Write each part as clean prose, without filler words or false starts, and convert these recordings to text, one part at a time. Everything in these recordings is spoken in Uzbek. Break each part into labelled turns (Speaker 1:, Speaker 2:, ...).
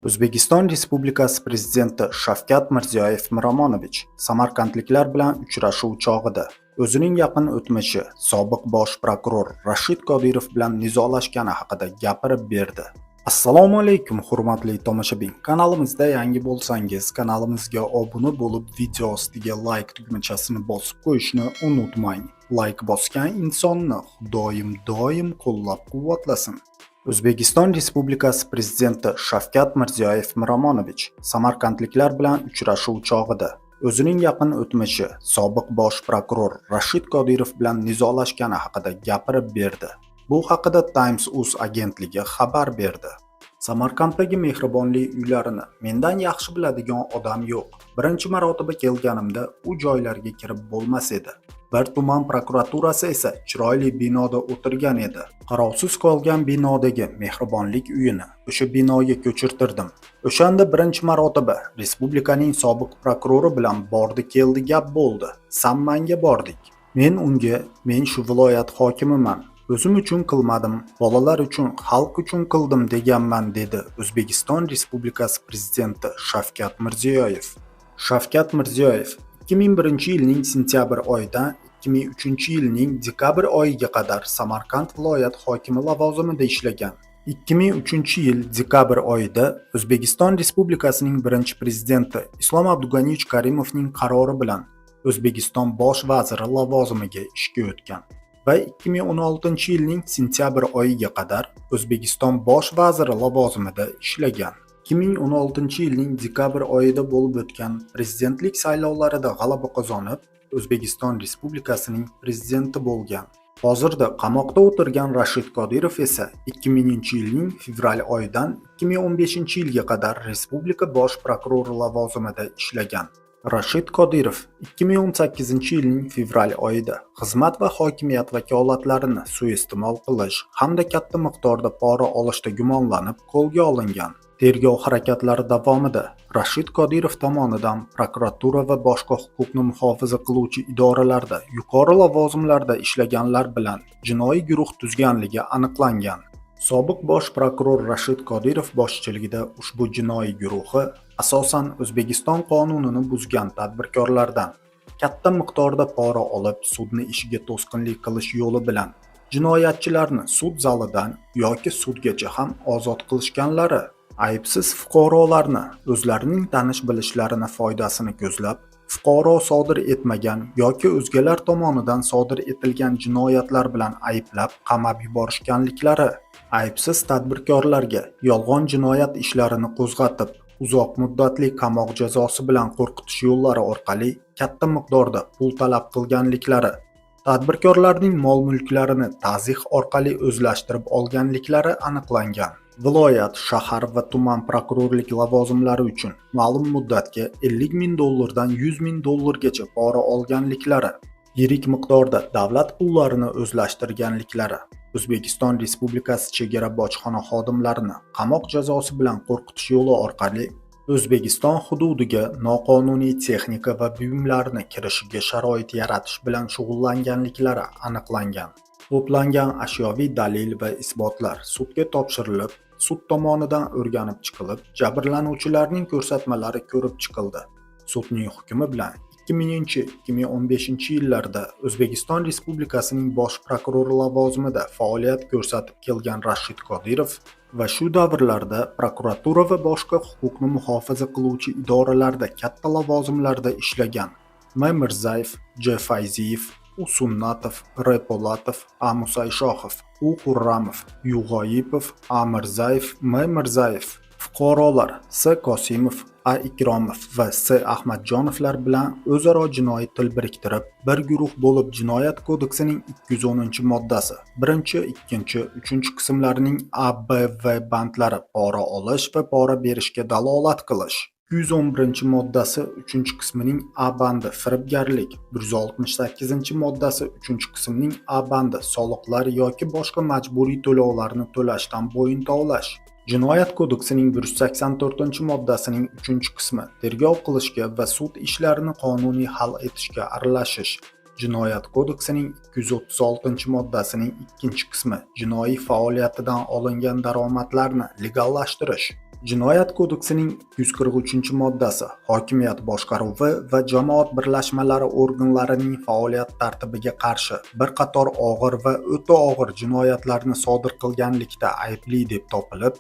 Speaker 1: O'zbekiston Respublikasi Prezidenti Shavkat Mirziyoyev Miromonovich samarqandliklar bilan uchrashuv chog'ida o'zining yaqin o'tmishi sobiq bosh prokuror Rashid Qodirov bilan nizolashgani haqida gapirib berdi. Assalomu alaykum hurmatli tomoshabin. Kanalimizda yangi bo'lsangiz, kanalimizga obuna bo'lib, video ostiga like tugmachasini bosib qo'yishni unutmang. Like bosgan insonni doim qo'llab-quvvatlasin. O'zbekiston Respublikasi Prezidenti Shavkat Mirziyoyev Miromonovich samarqandliklar bilan uchrashuv chog'ida o'zining yaqin o'tmishi sobiq bosh prokuror Rashid Qodirov bilan nizolashgani haqida gapirib berdi. Bu haqida Times.uz agentligi xabar berdi. Samarqanddagi mehribonlik uylarini mendan yaxshi biladigan odam yo'q. Birinchi marotaba kelganimda u joylarga kirib bo'lmas edi. Bir tuman prokuraturasi esa chiroyli binoda o'tirgan edi. Qarovsiz qolgan binodagi mehribonlik uyini o'sha binoga ko'chirtirdim. O'shanda birinchi marotaba respublikaning sobiq prokurori bilan bordi-keldi gap bo'ldi. Sammanga bordik. Men shu viloyat hokimiman. O'zim uchun qilmadim, bolalar uchun, xalq uchun qildim deganman, dedi O'zbekiston Respublikasi Prezidenti Shavkat Mirziyoyev. Shavkat Mirziyoyev 2001-yilning sentyabr oyidan 2003-yilning dekabr oyiga qadar Samarqand viloyat hokimi lavozimida ishlagan. 2003-yil dekabr oyida O'zbekiston Respublikasining birinchi prezidenti Islom Abdug'aniyevich Karimovning qarori bilan O'zbekiston bosh vaziri lavozimiga ishga o'tgan va 2016-yilning sentyabr oyiga qadar O'zbekiston bosh vaziri lavozimida ishlagan. 2016-yilning dekabr oyida bo'lib o'tgan prezidentlik saylovlarida g'alaba qozonib, O'zbekiston Respublikasining prezidenti bo'lgan. Hozirda qamoqda o'tirgan Rashid Qodirov esa 2000-yilning fevral oyidan 2015-yilga qadar respublika bosh prokurori lavozimida ishlagan. Rashid Qodirov 2018-yilning fevral oyida xizmat va hokimiyat vakolatlarini suiiste'mol qilish hamda katta miqdorda pora olishda gumonlanib qo'lga olingan. Tergov harakatlari davomida Rashid Qodirov tomonidan prokuratura va boshqa huquqni muhofaza qiluvchi idoralarda yuqori lavozimlarda ishlaganlar bilan jinoiy guruh tuzganligi aniqlangan. Sobiq bosh prokuror Rashid Qodirov boshchiligida ushbu jinoiy guruhi asosan O'zbekiston qonunini buzgan tadbirkorlardan katta miqdorda pora olib, sudni ishiga to'sqinlik qilish yo'li bilan jinoyatchilarni sud zalidan yoki sudgacha ham ozod qilishganlari, aybsiz fuqarolarni o'zlarining tanish-bilishlarini foydasini ko'zlab, fuqaro sodir etmagan yoki o'zgalar tomonidan sodir etilgan jinoyatlar bilan ayblab qamab yuborishganliklari, aybsiz tadbirkorlarga yolg'on jinoyat ishlarini qo'zg'atib, uzoq muddatli qamoq jazosi bilan qo'rqitish yo'llari orqali katta miqdorda pul talab qilganliklari, tadbirkorlarning mol-mulklarini ta'zih orqali o'zlashtirib olganliklari aniqlangan. Viloyat, shahar va tuman prokurorlik lavozimlari uchun ma'lum muddatga $50,000 dan $100,000 pora olganliklari, yirik miqdorda davlat pullarini o'zlashtirganliklari, O'zbekiston Respublikasi chegara bojxona xodimlarini qamoq jazosi bilan qo'rqitish yo'li orqali O'zbekiston hududiga noqonuniy texnika va buyumlarni kirishiga sharoit yaratish bilan shug'ullanganliklari aniqlangan. To'plangan ashyoviy dalil va isbotlar sudga topshirilib, sud tomonidan o'rganib chiqilib, jabrlanuvchilarning ko'rsatmalari ko'rib chiqildi. Sudning hukmi bilan 2000-2015-yillarda O'zbekiston Respublikasining bosh prokurori lavozimida faoliyat ko'rsatib kelgan Rashid Qodirov va shu davrlarda prokuratura va boshqa huquqni muhofaza qiluvchi idoralarda katta lavozimlarda ishlagan M. Mirzayev, J. Fayziyev, U. Sunnatov, R. Po'latov, A. Musayshohov, U. Xurramov, Yu. G'oyipov, A. Mirzayev, M. Mirzayev, fuqarolar S. Qosimov, A. Ikromov va S. Ahmadjonovlar bilan o'zaro jinoiy til biriktirib, bir guruh bo'lib Jinoyat kodeksining 210-moddasi 1, 2, 3 qismlarining A, B, V bandlari pora olish va pora berishga dalolat qilish, 211-moddasi 3-qismining A bandi firibgarlik, 168-moddasi 3-qismining A bandi soliqlar yoki boshqa majburiy to'lovlarni to'lashdan bo'yin tovlash, Jinoyat kodeksining 184-moddasining 3-qismi tergov qilishga va sud ishlarini qonuniy hal etishga aralashish, Jinoyat kodeksining 236-moddasining 2-qismi jinoiy faoliyatidan olingan daromadlarni legallashtirish, Jinoyat kodeksining 243-moddasi hokimiyat boshqaruvi va jamoat birlashmalari organlarining faoliyat tartibiga qarshi bir qator og'ir va o'ta og'ir jinoyatlarni sodir qilganlikda aybli deb topilib,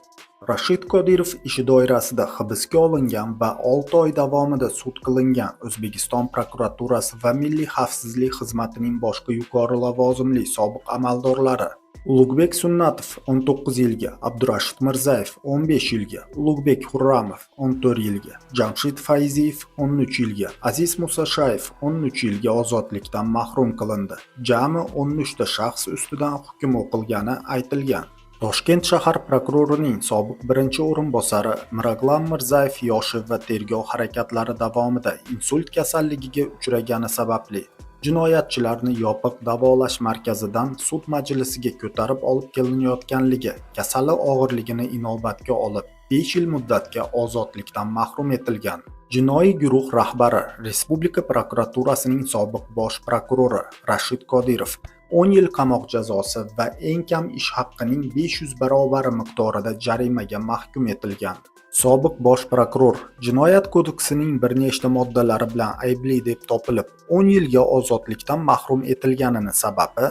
Speaker 1: Rashid Qodirov ishi doirasida hibsga olingan va 6 oy davomida sud qilingan O'zbekiston prokuraturasi va Milliy xavfsizlik xizmatining boshqa yuqori lavozimli sobiq amaldorlari Ulug'bek Sunnatov 19 yilga, Abdurashid Mirzayev 15 yilga, Ulug'bek Hurramov 14 yilga, Jamshid Fayziyev 13 yilga, Aziz Musashayev 13 yilga ozodlikdan mahrum qilindi. Jami 13 ta shaxs ustidan hukm o'qilgani aytilgan. Toshkent shahar prokurorining sobiq birinchi o'rinbosari Mirag'lam Mirzayev yoshi va tergov harakatlari davomida insult kasalligiga uchragani sababli jinoyatchilarni yopiq davolash markazidan sud majlisiga ko'tarib olib kelinayotganligi, kasali og'irligini inobatga olib, 5 yil muddatga ozodlikdan mahrum etilgan. Jinoiy guruh rahbari Respublika prokuraturasining sobiq bosh prokurori Rashid Qodirov 10 yil qamoq jazosi va eng kam ish haqqining 500 barobar miqdorida jarimaga mahkum etilgan. Sobiq bosh prokuror Jinoyat kodeksining bir nechta moddalari bilan aybli deb topilib, 10 yilga ozodlikdan mahrum etilganini sababi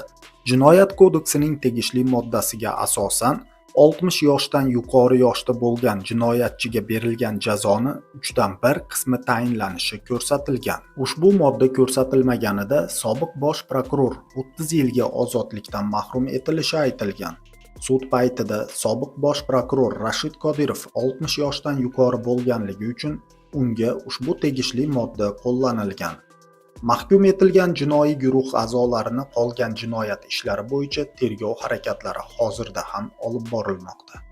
Speaker 1: Jinoyat kodeksining tegishli moddasiga asosan 60 yoshdan yuqori yoshda bo'lgan jinoyatchiga berilgan jazoni 3dan 1 qismi tayinlanishi ko'rsatilgan. Ushbu modda ko'rsatilmaganida sobiq bosh prokuror 30 yilga ozodlikdan mahrum etilishi aytilgan. Sud paytida sobiq bosh prokuror Rashid Qodirov 60 yoshdan yuqori bo'lganligi uchun unga ushbu tegishli modda qo'llanilgan. Mahkum etilgan jinoiy guruh a'zolarini qolgan jinoyat ishlari bo'yicha tergov harakatlari hozirda ham olib borilmoqda.